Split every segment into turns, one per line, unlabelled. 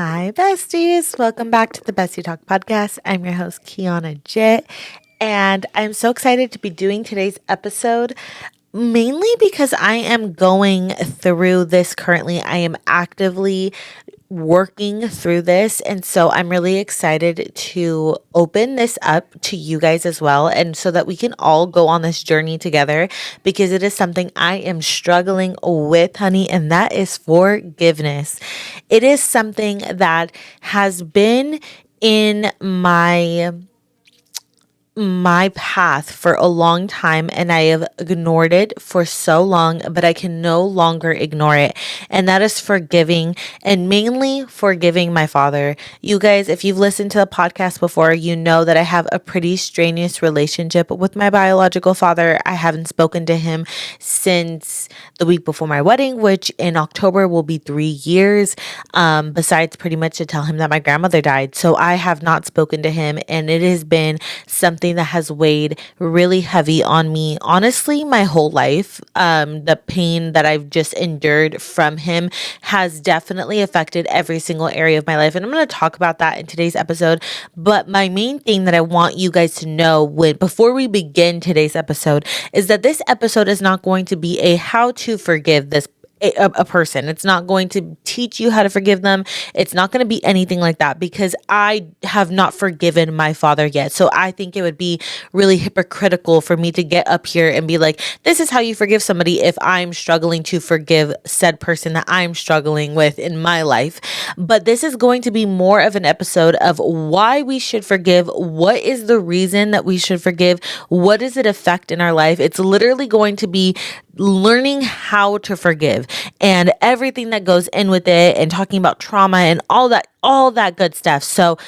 Hi, besties. Welcome back to the Bestie Talk podcast. I'm your host, Kianna Jit, and I'm so excited to be doing today's episode, mainly because I am going through this currently. I am actively working through this, and so I'm really excited to open this up to you guys as well, and so that we can all go on this journey together, because it is something I am struggling with, honey, and that is forgiveness. It is something that has been in my path for a long time, and I have ignored it for so long, but I can no longer ignore it. And that is forgiving, and mainly forgiving my father. You guys, if you've listened to the podcast before, you know that I have a pretty strenuous relationship with my biological father. I haven't spoken to him since the week before my wedding, which in October will be 3 years, besides pretty much to tell him that my grandmother died. So I have not spoken to him, and it has been something that has weighed really heavy on me, honestly, my whole life. The pain that I've just endured from him has definitely affected every single area of my life, and I'm going to talk about that in today's episode. But my main thing that I want you guys to know before we begin today's episode is that this episode is not going to be a how to forgive a person. It's not going to teach you how to forgive them. It's not going to be anything like that, because I have not forgiven my father yet. So I think it would be really hypocritical for me to get up here and be like, this is how you forgive somebody, if I'm struggling to forgive said person that I'm struggling with in my life. But this is going to be more of an episode of why we should forgive. What is the reason that we should forgive? What does it affect in our life? It's literally going to be learning how to forgive and everything that goes in with it, and talking about trauma and all that good stuff. So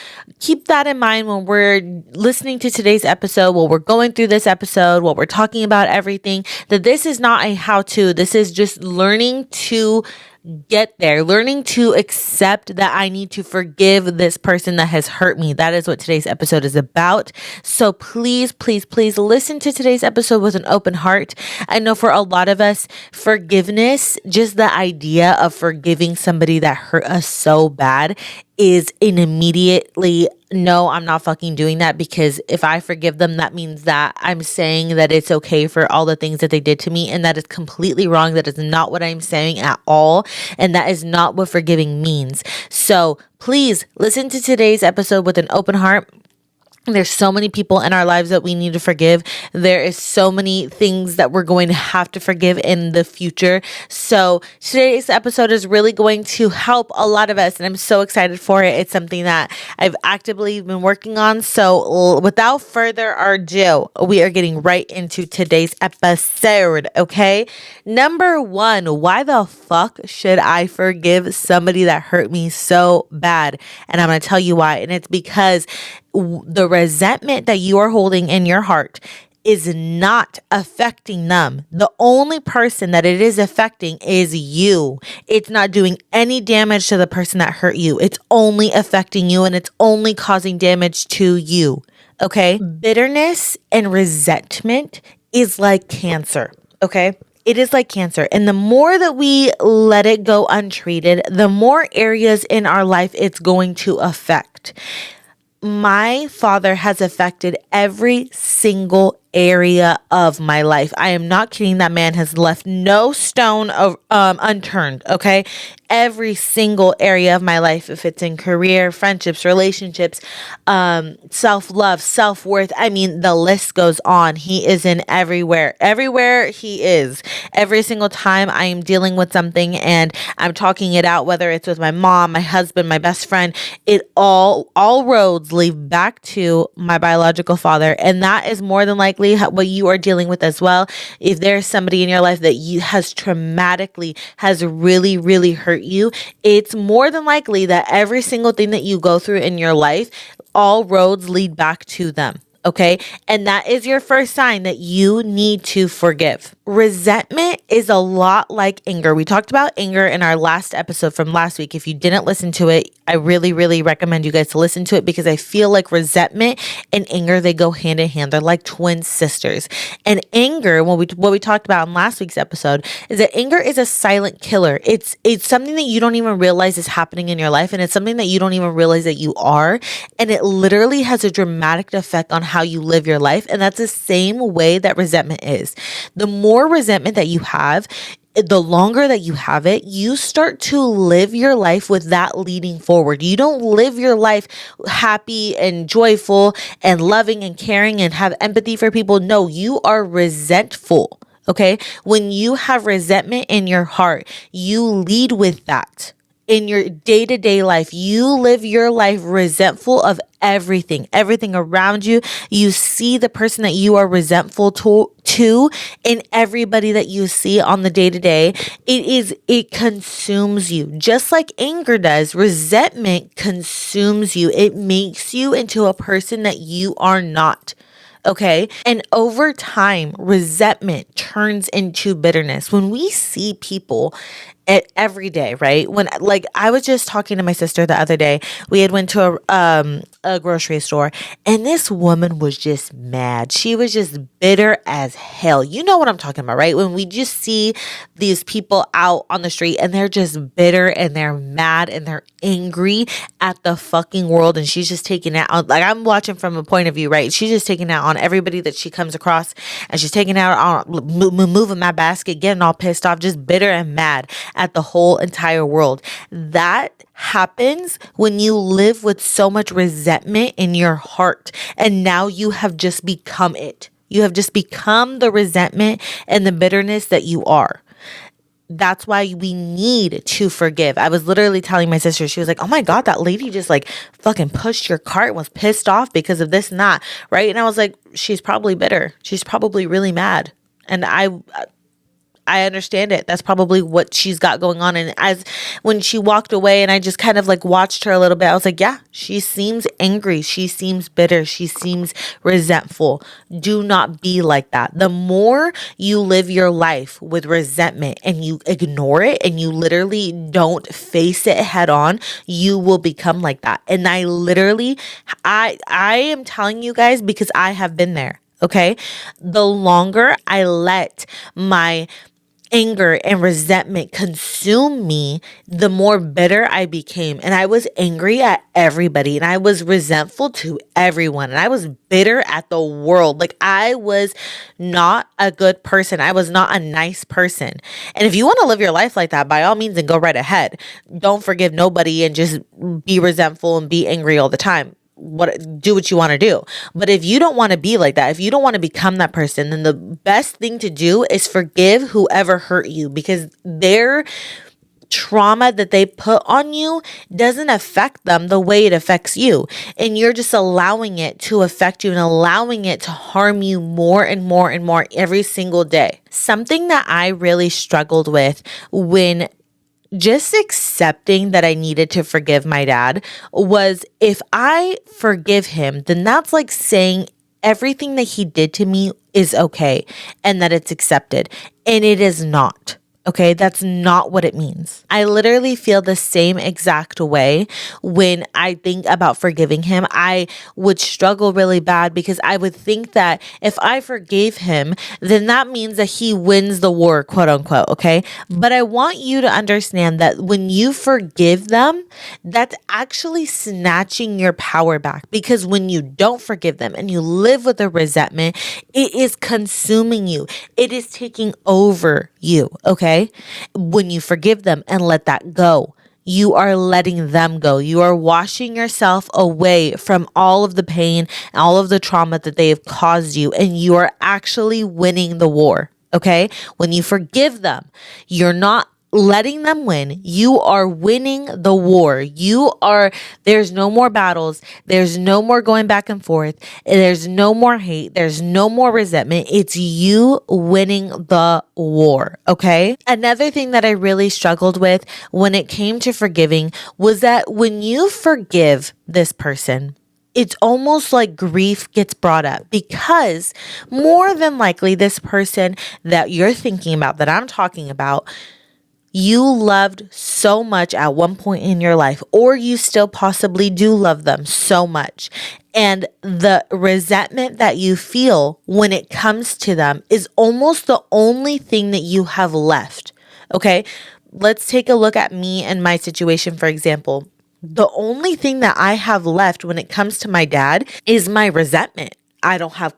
keep that in mind when we're listening to today's episode, while we're going through this episode, while we're talking about everything, that this is not a how-to. This is just learning to get there, learning to accept that I need to forgive this person that has hurt me. That is what today's episode is about. So please, please, please listen to today's episode with an open heart. I know for a lot of us, forgiveness, just the idea of forgiving somebody that hurt us so bad, is an immediately, no, I'm not fucking doing that, because if I forgive them, that means that I'm saying that it's okay for all the things that they did to me, and that is completely wrong. That is not what I'm saying at all, and that is not what forgiving means. So please listen to today's episode with an open heart. There's so many people in our lives that we need to forgive. There is so many things that we're going to have to forgive in the future. So today's episode is really going to help a lot of us, and I'm so excited for it. It's something that I've actively been working on. So without further ado, we are getting right into today's episode, okay? Number one, why the fuck should I forgive somebody that hurt me so bad? And I'm going to tell you why. And it's because the resentment that you are holding in your heart is not affecting them. The only person that it is affecting is you. It's not doing any damage to the person that hurt you. It's only affecting you, and it's only causing damage to you. Okay? Bitterness and resentment is like cancer. Okay? It is like cancer. And the more that we let it go untreated, the more areas in our life it's going to affect. My father has affected every single area of my life. I am not kidding. That man has left no stone unturned. Okay. Every single area of my life, if it's in career, friendships, relationships, self-love, self-worth. I mean, the list goes on. He is in everywhere he is. Every single time I am dealing with something and I'm talking it out, whether it's with my mom, my husband, my best friend, all roads lead back to my biological father. And that is more than likely what you are dealing with as well. If there's somebody in your life that has really, really hurt you, it's more than likely that every single thing that you go through in your life, all roads lead back to them. Okay. And that is your first sign that you need to forgive. Resentment is a lot like anger. We talked about anger in our last episode from last week. If you didn't listen to it, I really, really recommend you guys to listen to it because I feel like resentment and anger, they go hand in hand. They're like twin sisters. And anger, what we talked about in last week's episode, is that anger is a silent killer. It's something that you don't even realize is happening in your life, and it's something that you don't even realize that you are. And it literally has a dramatic effect on how you live your life. And that's the same way that resentment is. The more resentment that you have, the longer that you have it, you start to live your life with that leading forward. You don't live your life happy and joyful and loving and caring and have empathy for people. No, you are resentful. Okay. When you have resentment in your heart, you lead with that. In your day-to-day life, you live your life resentful of everything around you. You see the person that you are resentful to in everybody that you see on the day-to-day. It consumes you. Just like anger does, resentment consumes you. It makes you into a person that you are not. Okay. And over time, resentment turns into bitterness. When we see people every day, right? When like I was just talking to my sister the other day, we had went to a grocery store, and this woman was just mad. She was just bitter as hell. You know what I'm talking about, right? When we just see these people out on the street and they're just bitter and they're mad and they're angry at the fucking world, and she's just taking it out. Like, I'm watching from a point of view, right? She's just taking out on everybody that she comes across, and she's taking out on moving my basket, getting all pissed off, just bitter and mad at the whole entire world. That happens when you live with so much resentment in your heart, and now you have just become it. You have just become the resentment and the bitterness that you are. That's why we need to forgive. I was literally telling my sister, she was like, oh my God, that lady just like fucking pushed your cart and was pissed off because of this and that, right? And I was like, she's probably bitter. She's probably really mad. And I understand it. That's probably what she's got going on. And when she walked away and I just kind of like watched her a little bit, I was like, yeah, she seems angry. She seems bitter. She seems resentful. Do not be like that. The more you live your life with resentment and you ignore it and you literally don't face it head on, you will become like that. And I am telling you guys because I have been there. Okay. The longer I let my anger and resentment consumed me, the more bitter I became. And I was angry at everybody, and I was resentful to everyone, and I was bitter at the world. Like, I was not a good person. I was not a nice person. And if you want to live your life like that, by all means, and go right ahead. Don't forgive nobody and just be resentful and be angry all the time. Do what you want to do. But if you don't want to be like that, if you don't want to become that person, then the best thing to do is forgive whoever hurt you, because their trauma that they put on you doesn't affect them the way it affects you. And you're just allowing it to affect you and allowing it to harm you more and more and more every single day. Something that I really struggled with when just accepting that I needed to forgive my dad was, if I forgive him, then that's like saying everything that he did to me is okay and that it's accepted. And it is not. Okay, that's not what it means. I literally feel the same exact way when I think about forgiving him. I would struggle really bad because I would think that if I forgave him, then that means that he wins the war, quote unquote. Okay, but I want you to understand that when you forgive them, that's actually snatching your power back, because when you don't forgive them and you live with a resentment, it is consuming you. It is taking over you. Okay. When you forgive them and let that go, you are letting them go. You are washing yourself away from all of the pain and all of the trauma that they have caused you, and you are actually winning the war. Okay? When you forgive them, you're not letting them win. You are winning the war. There's no more battles. There's no more going back and forth. There's no more hate. There's no more resentment. It's you winning the war. Okay. Another thing that I really struggled with when it came to forgiving was that when you forgive this person, it's almost like grief gets brought up because more than likely this person that you're thinking about, that I'm talking about, you loved so much at one point in your life, or you still possibly do love them so much. And the resentment that you feel when it comes to them is almost the only thing that you have left. Okay, let's take a look at me and my situation, for example. The only thing that I have left when it comes to my dad is my resentment. I don't have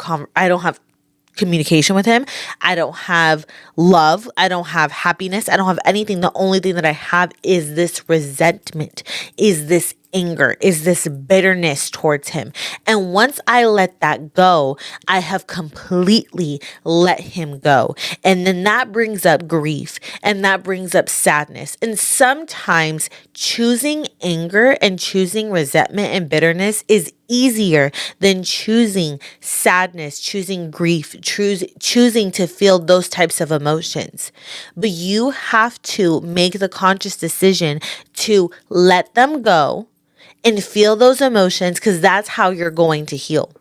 communication with him. I don't have love. I don't have happiness. I don't have anything. The only thing that I have is this resentment, is this anger, is this bitterness towards him. And once I let that go, I have completely let him go. And then that brings up grief and that brings up sadness. And sometimes choosing anger and choosing resentment and bitterness is easier than choosing sadness, choosing grief, choosing to feel those types of emotions. But you have to make the conscious decision to let them go and feel those emotions, because that's how you're going to heal.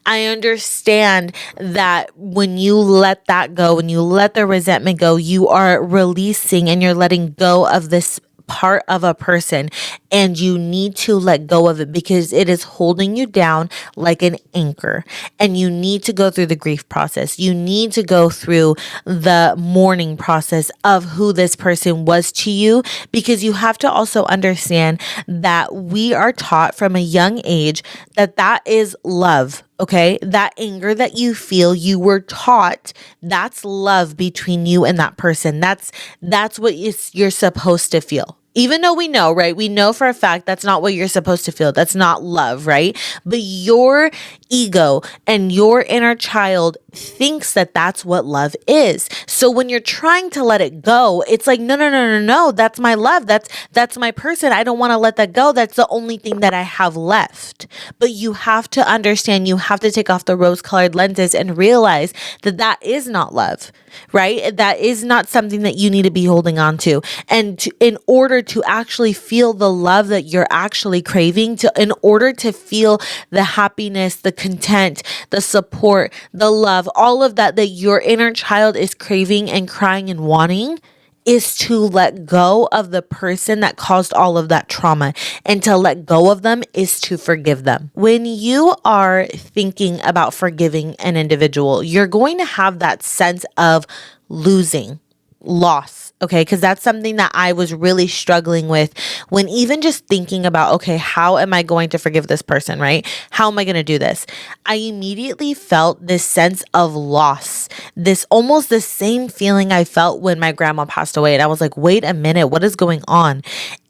I understand that when you let that go, when you let the resentment go, you are releasing and you're letting go of this part of a person, and you need to let go of it because it is holding you down like an anchor. And you need to go through the grief process. You need to go through the mourning process of who this person was to you, because you have to also understand that we are taught from a young age that that is love. Okay, that anger that you feel, you were taught that's love between you and that person. That's what you're supposed to feel. Even though we know, right? We know for a fact that's not what you're supposed to feel. That's not love, right? But your ego and your inner child thinks that that's what love is. So when you're trying to let it go, it's like, no, that's my love. That's my person. I don't want to let that go. That's the only thing that I have left. But you have to understand, you have to take off the rose-colored lenses and realize that that is not love, right? That is not something that you need to be holding on to. And in order to actually feel the love that you're actually craving, in order to feel the happiness, the content, the support, the love, all of that your inner child is craving and crying and wanting, is to let go of the person that caused all of that trauma. And to let go of them is to forgive them. When you are thinking about forgiving an individual, you're going to have that sense of loss. Okay, because that's something that I was really struggling with when even just thinking about, okay, how am I going to forgive this person, right? How am I going to do this? I immediately felt this sense of loss, this almost the same feeling I felt when my grandma passed away. And I was like, wait a minute, what is going on?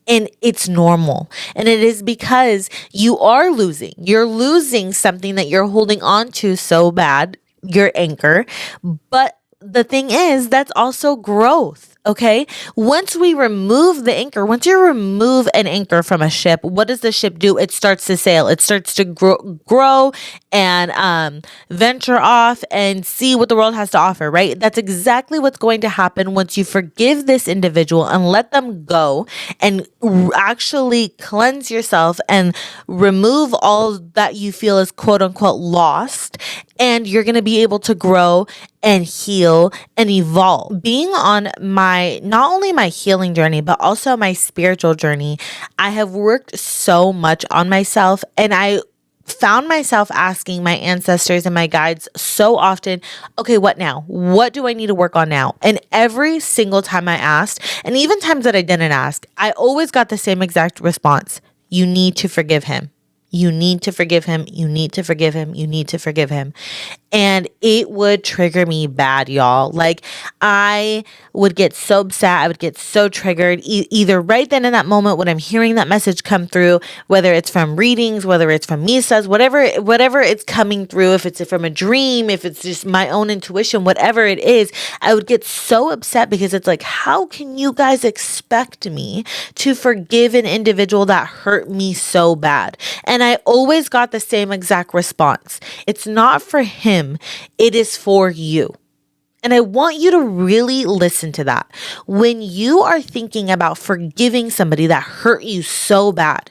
And it's normal. And it is because you are losing. You're losing something that you're holding on to so bad, your anchor. But the thing is, that's also growth. Okay. Once we remove the anchor, once you remove an anchor from a ship, what does the ship do? It starts to sail. It starts to grow and venture off and see what the world has to offer, right? That's exactly what's going to happen once you forgive this individual and let them go and actually cleanse yourself and remove all that you feel is quote unquote lost. And you're going to be able to grow and heal and evolve. Being on not only my healing journey, but also my spiritual journey, I have worked so much on myself, and I found myself asking my ancestors and my guides so often, okay, what now? What do I need to work on now? And every single time I asked, and even times that I didn't ask, I always got the same exact response. You need to forgive him. You need to forgive him. You need to forgive him. You need to forgive him. And it would trigger me bad, y'all. Like, I would get so upset. I would get so triggered either right then in that moment when I'm hearing that message come through, whether it's from readings, whether it's from misas, whatever it's coming through, if it's from a dream, if it's just my own intuition, whatever it is, I would get so upset because it's like, how can you guys expect me to forgive an individual that hurt me so bad? And I always got the same exact response. It's not for him. It is for you. And I want you to really listen to that. When you are thinking about forgiving somebody that hurt you so bad,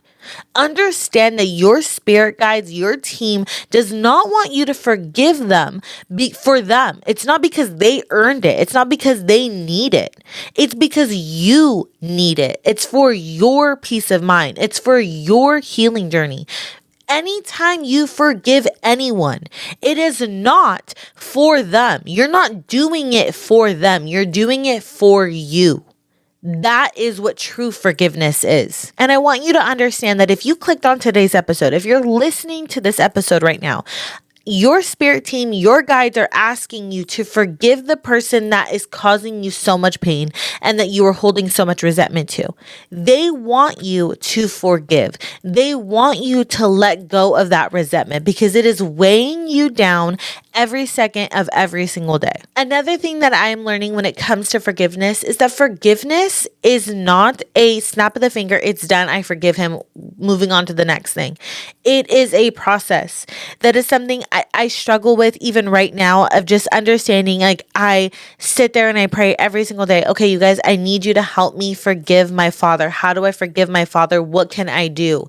Understand that your spirit guides, your team does not want you to forgive them for them. It's not because they earned it. It's not because they need it. It's because you need it. It's for your peace of mind. It's for your healing journey. Anytime you forgive anyone, it is not for them. You're not doing it for them. You're doing it for you. That is what true forgiveness is. And I want you to understand that if you clicked on today's episode, if you're listening to this episode right now, your spirit team, your guides are asking you to forgive the person that is causing you so much pain and that you are holding so much resentment to. They want you to forgive. They want you to let go of that resentment because it is weighing you down every second of every single day. Another thing that I am learning when it comes to forgiveness is that forgiveness is not a snap of the finger. It's done. I forgive him. Moving on to the next thing. It is a process. That is something I struggle with even right now of just understanding. Like I sit there and I pray every single day. Okay, you guys, I need you to help me forgive my father. How do I forgive my father? What can I do?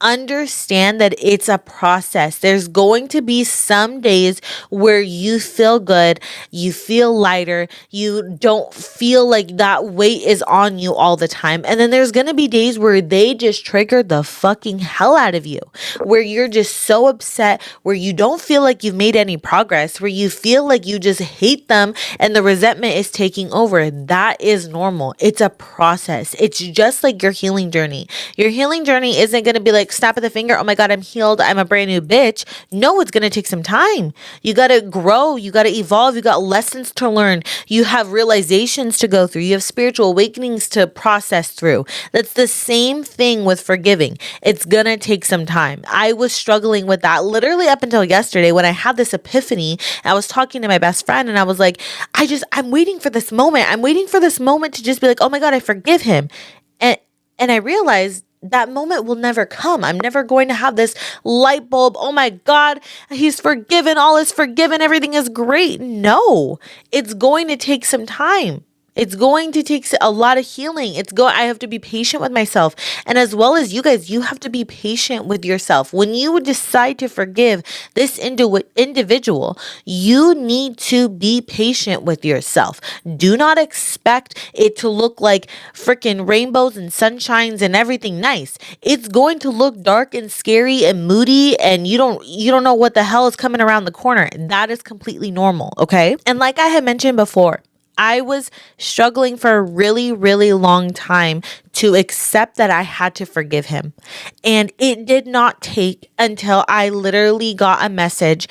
Understand that it's a process. There's going to be some days where you feel good, you feel lighter, you don't feel like that weight is on you all the time. And then there's going to be days where they just trigger the fucking hell out of you, where you're just so upset, where you don't feel like you've made any progress, where you feel like you just hate them and the resentment is taking over. That is normal. It's a process. It's just like your healing journey. Your healing journey isn't going to be like snap of the finger, oh my God, I'm healed, I'm a brand new bitch. No, it's going to take some time. You got to grow, you got to evolve, you got lessons to learn, you have realizations to go through, you have spiritual awakenings to process through. That's the same thing with forgiving. It's going to take some time. I was struggling with that literally up until yesterday when I had this epiphany. I was talking to my best friend and I was like, I'm waiting for this moment. I'm waiting for this moment to just be like, oh my God, I forgive him. And I realized that moment will never come. I'm never going to have this light bulb. Oh my God, he's forgiven. All is forgiven. Everything is great. No, it's going to take some time. It's going to take a lot of healing. I have to be patient with myself. And as well as you guys, you have to be patient with yourself. When you decide to forgive this individual, you need to be patient with yourself. Do not expect it to look like freaking rainbows and sunshines and everything nice. It's going to look dark and scary and moody and you don't know what the hell is coming around the corner. That is completely normal, okay? And like I had mentioned before, I was struggling for a really, really long time to accept that I had to forgive him. And it did not take until I literally got a message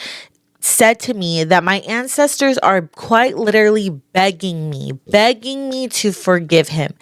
said to me that my ancestors are quite literally begging me to forgive him.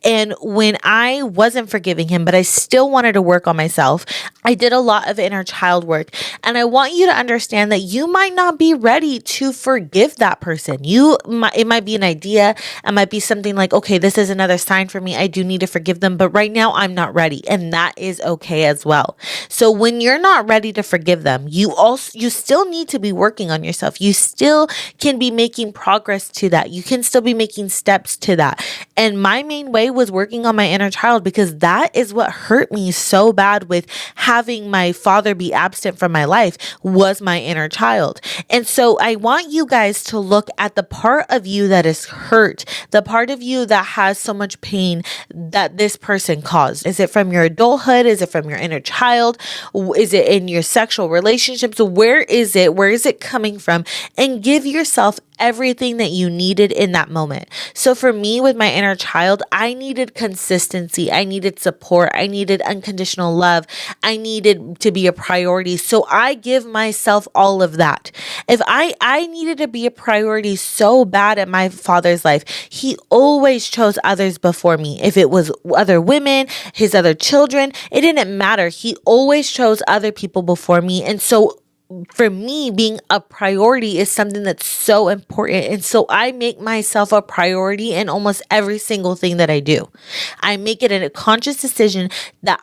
And when I wasn't forgiving him, but I still wanted to work on myself, I did a lot of inner child work. And I want you to understand that you might not be ready to forgive that person. It might be an idea. It might be something like, okay, this is another sign for me. I do need to forgive them, but right now I'm not ready. And that is okay as well. So when you're not ready to forgive them, you still need to be working on yourself. You still can be making progress to that. You can still be making steps to that. And my main way was working on my inner child because that is what hurt me so bad with having my father be absent from my life was my inner child. And so I want you guys to look at the part of you that is hurt, the part of you that has so much pain that this person caused. Is it from your adulthood? Is it from your inner child? Is it in your sexual relationships? Where is it? Where is it coming from? And give yourself everything that you needed in that moment. So for me with my inner child, I needed consistency. I needed support. I needed unconditional love. I needed to be a priority. So I give myself all of that. If I needed to be a priority so bad in my father's life, he always chose others before me. If it was other women, his other children, it didn't matter. He always chose other people before me. And so for me, being a priority is something that's so important. And so I make myself a priority in almost every single thing that I do. I make it a conscious decision that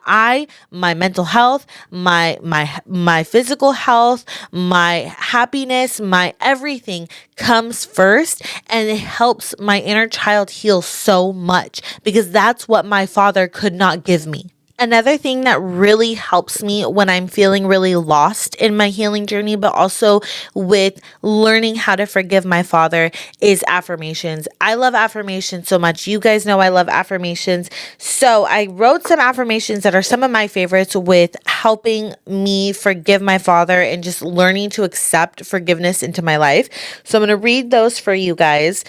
my mental health, my physical health, my happiness, my everything comes first, and it helps my inner child heal so much because that's what my father could not give me. Another thing that really helps me when I'm feeling really lost in my healing journey, but also with learning how to forgive my father, is affirmations. I love affirmations so much. You guys know I love affirmations. So I wrote some affirmations that are some of my favorites with helping me forgive my father and just learning to accept forgiveness into my life. So I'm going to read those for you guys.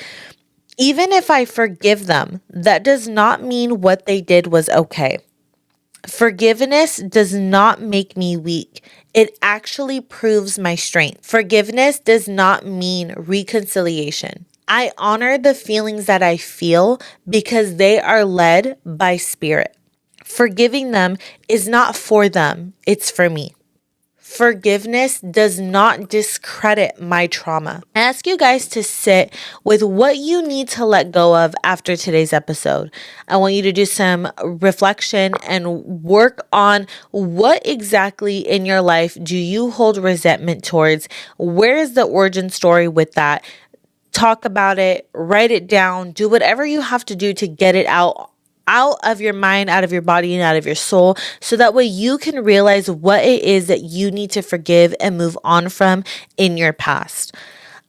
Even if I forgive them, that does not mean what they did was okay. Forgiveness does not make me weak. It actually proves my strength. Forgiveness does not mean reconciliation. I honor the feelings that I feel because they are led by spirit. Forgiving them is not for them, it's for me. Forgiveness does not discredit my trauma. I ask you guys to sit with what you need to let go of after today's episode. I want you to do some reflection and work on what exactly in your life do you hold resentment towards? Where is the origin story with that? Talk about it, write it down, do whatever you have to do to get it out of your mind, out of your body, and out of your soul, so that way you can realize what it is that you need to forgive and move on from in your past.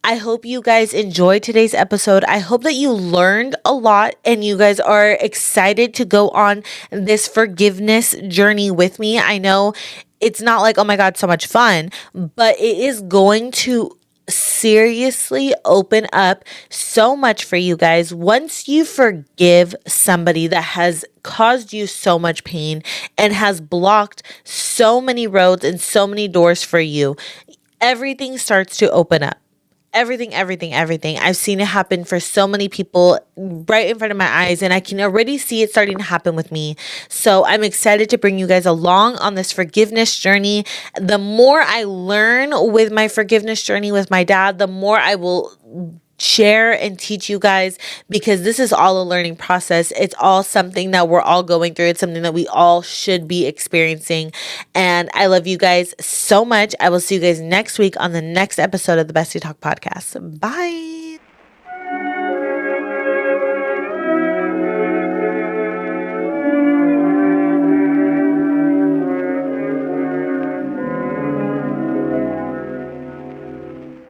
I hope you guys enjoyed today's episode. I hope that you learned a lot and you guys are excited to go on this forgiveness journey with me. I know it's not like, oh my God, so much fun, but it is going to seriously open up so much for you guys once you forgive somebody that has caused you so much pain and has blocked so many roads and so many doors for you. Everything starts to open up. Everything. I've seen it happen for so many people right in front of my eyes, and I can already see it starting to happen with me. So I'm excited to bring you guys along on this forgiveness journey. The more I learn with my forgiveness journey with my dad, the more I will share and teach you guys, because this is all a learning process. It's all something that we're all going through. It's something that we all should be experiencing. And I love you guys so much. I will see you guys next week on the next episode of the Bestie Talk podcast. Bye.